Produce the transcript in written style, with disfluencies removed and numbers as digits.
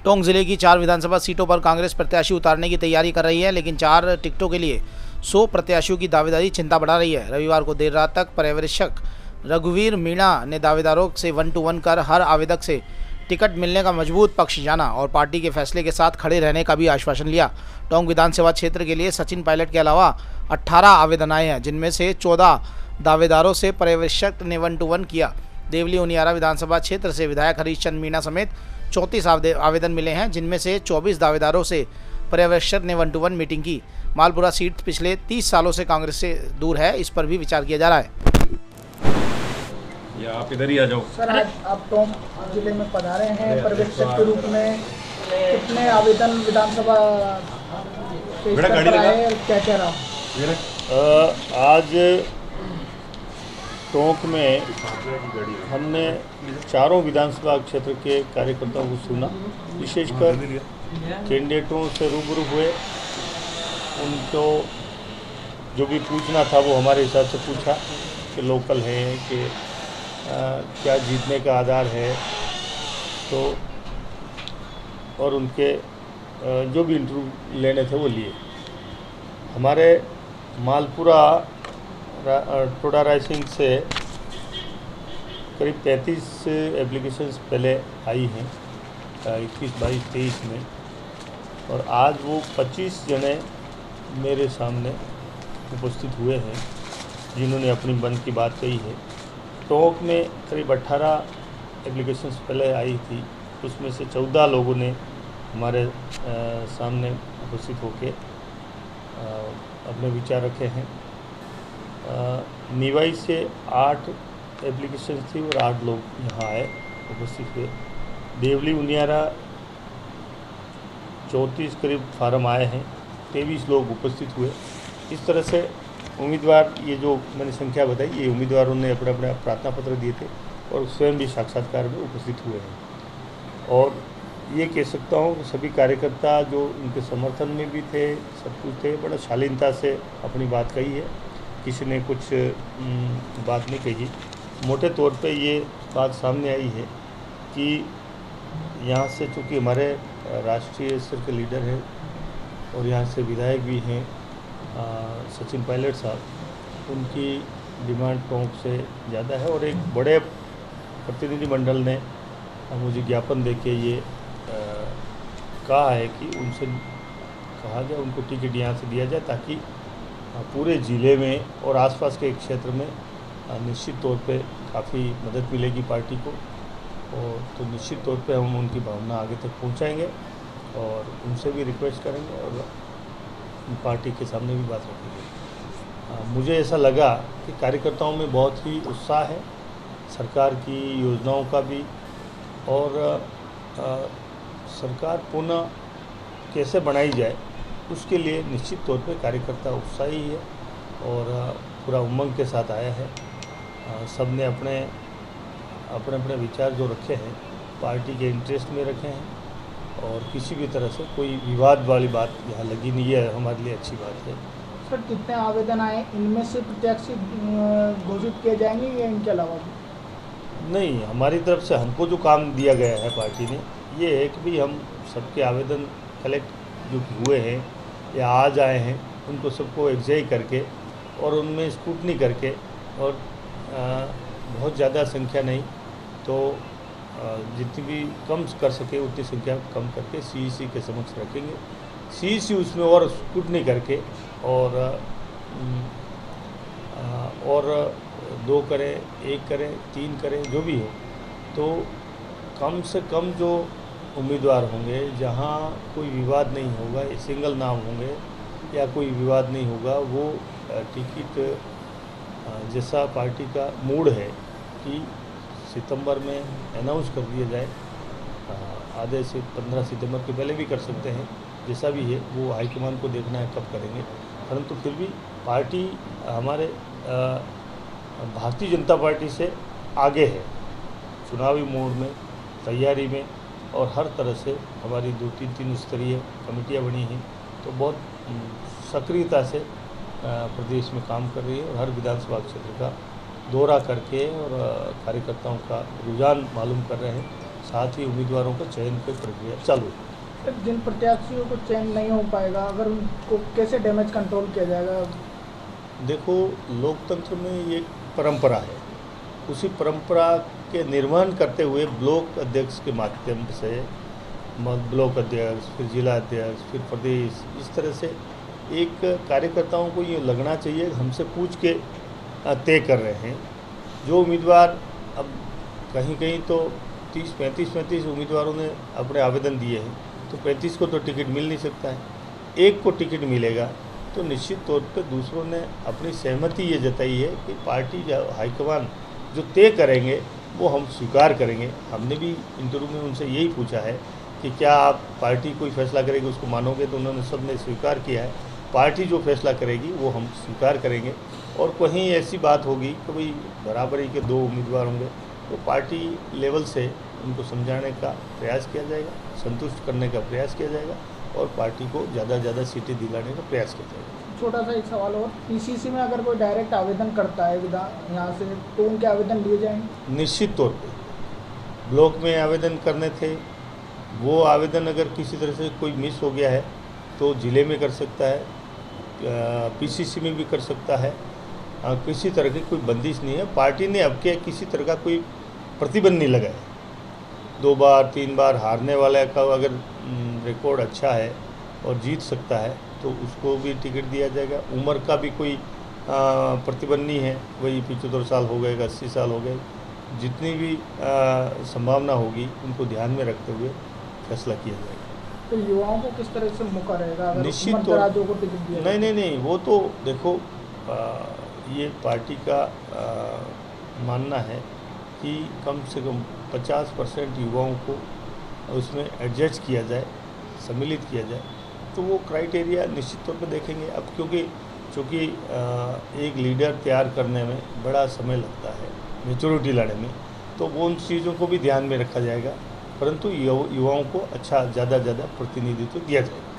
टोंक जिले की 4 विधानसभा सीटों पर कांग्रेस प्रत्याशी उतारने की तैयारी कर रही है, लेकिन 4 टिकटों के लिए 100 प्रत्याशियों की दावेदारी चिंता बढ़ा रही है। रविवार को देर रात तक पर्यवेक्षक रघुवीर मीणा ने दावेदारों से 1-to-1 कर हर आवेदक से टिकट मिलने का मजबूत पक्ष जाना और पार्टी के फैसले के साथ खड़े रहने का भी आश्वासन लिया। टोंक विधानसभा क्षेत्र के लिए सचिन पायलट के अलावा 18 आवेदन आए हैं, जिनमें से 14 दावेदारों से पर्यवेक्षक ने 1-to-1 किया। देवली उनियारा विधानसभा क्षेत्र से विधायक हरीशचंद्र मीणा समेत 34 आवेदन मिले हैं, जिनमें से 24 दावेदारों से पर्यवेक्षक ने 1-to-1 मीटिंग की। मालपुरा सीट पिछले 30 सालों से कांग्रेस से दूर है, इस पर भी विचार किया जा रहा है। या आप इधर ही आ जाओ। सर, आज आप टोंक जिले में पधारे हैं पर्यवेक्षक के रूप में, कितने आवेदन विधानसभा के स्तर पर आए, क्या कह रहा? आज टोंक में हमने चारों विधानसभा क्षेत्र के कार्यकर्ताओं को सुना, विशेषकर कैंडिडेटों से रूबरू हुए। उनको जो भी पूछना था वो हमारे हिसाब से पूछा कि लोकल हैं कि क्या जीतने का आधार है, तो और उनके जो भी इंटरव्यू लेने थे वो लिए। हमारे मालपुरा टोडा रायसिंह से करीब 35 एप्लीकेशंस पहले आई हैं 21, 22, 23 में, और आज वो 25 जने मेरे सामने उपस्थित हुए हैं जिन्होंने अपनी मन की बात कही है। टोंक में करीब 18 एप्लीकेशंस पहले आई थी, उसमें से 14 लोगों ने हमारे सामने उपस्थित होकर अपने विचार रखे हैं। निवाई से 8 एप्लीकेशन थी और 8 लोग यहाँ आए, उपस्थित हुए। देवली उनियारा 34 करीब फार्म आए हैं, 23 लोग उपस्थित हुए। इस तरह से उम्मीदवार, ये जो मैंने संख्या बताई, ये उम्मीदवारों ने अपना अपना प्रार्थना पत्र दिए थे और स्वयं भी साक्षात्कार में उपस्थित हुए हैं। और ये कह सकता हूँ कि सभी कार्यकर्ता जो उनके समर्थन में भी थे, सब कुछ थे, बड़ा शालीनता से अपनी बात कही है, किसी ने कुछ बात नहीं कही। मोटे तौर पे ये बात सामने आई है कि यहाँ से चूँकि हमारे राष्ट्रीय स्तर के लीडर हैं और यहाँ से विधायक भी हैं सचिन पायलट साहब, उनकी डिमांड टोंक से ज़्यादा है और एक बड़े प्रतिनिधिमंडल ने मुझे ज्ञापन देके ये कहा है कि उनसे कहा जाए उनको टिकट यहाँ से दिया जाए, ताकि पूरे ज़िले में और आसपास के क्षेत्र में निश्चित तौर पे काफ़ी मदद मिलेगी पार्टी को। और तो निश्चित तौर पे हम उनकी भावना आगे तक पहुंचाएंगे और उनसे भी रिक्वेस्ट करेंगे और पार्टी के सामने भी बात रखेंगे। मुझे ऐसा लगा कि कार्यकर्ताओं में बहुत ही उत्साह है सरकार की योजनाओं का भी, और सरकार पुनः कैसे बनाई जाए उसके लिए निश्चित तौर पे कार्यकर्ता उत्साही है और पूरा उमंग के साथ आया है। सब ने अपने अपने विचार जो रखे हैं पार्टी के इंटरेस्ट में रखे हैं और किसी भी तरह से कोई विवाद वाली बात यहाँ लगी नहीं है, हमारे लिए अच्छी बात है। सर, कितने आवेदन आए, इनमें से प्रत्याशी घोषित किए जाएंगे या इनके अलावा भी? नहीं, हमारी तरफ से हमको जो काम दिया गया है पार्टी ने, ये है कि भी हम सबके आवेदन कलेक्ट जो हुए हैं या आज आए हैं उनको सबको एग्जाइन करके और उनमें स्क्रूटनी करके और बहुत ज़्यादा संख्या नहीं तो जितनी भी कम कर सके उतनी संख्या कम करके सीईसी के समक्ष रखेंगे। सीईसी उसमें और स्क्रूटनी करके और 2 करें, 1 करें, 3 करें, जो भी हो, तो कम से कम जो उम्मीदवार होंगे जहां कोई विवाद नहीं होगा, सिंगल नाम होंगे या कोई विवाद नहीं होगा, वो टिकट जैसा पार्टी का मूड है कि सितंबर में अनाउंस कर दिया जाए, आधे से 15 सितंबर के पहले भी कर सकते हैं, जैसा भी है वो हाईकमान को देखना है कब करेंगे। परंतु फिर भी पार्टी हमारे भारतीय जनता पार्टी से आगे है चुनावी मोड में, तैयारी में, और हर तरह से हमारी 2-3 स्तरीय कमेटियाँ बनी हैं, तो बहुत सक्रियता से प्रदेश में काम कर रही है और हर विधानसभा क्षेत्र का दौरा करके और कार्यकर्ताओं का रुझान मालूम कर रहे हैं। साथ ही उम्मीदवारों का चयन की प्रक्रिया चालू है। फिर जिन प्रत्याशियों को चयन नहीं हो पाएगा, अगर उनको कैसे डैमेज कंट्रोल किया जाएगा? देखो, लोकतंत्र में ये परंपरा है, उसी परंपरा के निर्वहन करते हुए ब्लॉक अध्यक्ष के माध्यम से, ब्लॉक अध्यक्ष, फिर जिला अध्यक्ष, फिर प्रदेश, इस तरह से एक कार्यकर्ताओं को ये लगना चाहिए हमसे पूछ के तय कर रहे हैं। जो उम्मीदवार, अब कहीं कहीं तो 35 उम्मीदवारों ने अपने आवेदन दिए हैं, तो 35 को तो टिकट मिल नहीं सकता है, एक को टिकट मिलेगा। तो निश्चित तौर पे दूसरों ने अपनी सहमति ये जताई है कि पार्टी हाईकमान जो तय करेंगे वो हम स्वीकार करेंगे। हमने भी इंटरव्यू में उनसे यही पूछा है कि क्या आप पार्टी कोई फैसला करेगी उसको मानोगे, तो उन्होंने सबने स्वीकार किया है पार्टी जो फैसला करेगी वो हम स्वीकार करेंगे। और कहीं ऐसी बात होगी कि भाई बराबरी के 2 उम्मीदवार होंगे, तो पार्टी लेवल से उनको समझाने का प्रयास किया जाएगा, संतुष्ट करने का प्रयास किया जाएगा और पार्टी को ज़्यादा से ज़्यादा सीटें दिलाने का प्रयास किया जाएगा। छोटा सा एक सवाल और, पीसीसी में अगर कोई डायरेक्ट आवेदन करता है यहाँ से, तो उनके आवेदन लिए जाएंगे? निश्चित तौर पे ब्लॉक में आवेदन करने थे, वो आवेदन अगर किसी तरह से कोई मिस हो गया है तो ज़िले में कर सकता है, पीसीसी में भी कर सकता है। किसी तरह की कोई बंदिश नहीं है। पार्टी ने अब के किसी तरह का कोई प्रतिबंध नहीं लगाया। 2 बार 3 बार हारने वाले का अगर रिकॉर्ड अच्छा है और जीत सकता है तो उसको भी टिकट दिया जाएगा। उम्र का भी कोई प्रतिबंध नहीं है, वही 75 साल हो गए, 80 साल हो गए, जितनी भी संभावना होगी उनको ध्यान में रखते हुए फैसला किया जाएगा। तो युवाओं को किस तरह से मौका रहेगा अगर निश्चित उम्रदराजों को टिकट दिया जाए? नहीं, वो तो देखो, ये पार्टी का मानना है कि कम से कम 50% युवाओं को उसमें एडजस्ट किया जाए, सम्मिलित किया जाए, तो वो क्राइटेरिया निश्चित तौर पर देखेंगे। अब चूँकि एक लीडर तैयार करने में बड़ा समय लगता है, मैच्योरिटी लाने में, तो वो उन चीज़ों को भी ध्यान में रखा जाएगा, परंतु युवाओं को अच्छा ज़्यादा प्रतिनिधित्व दिया जाएगा।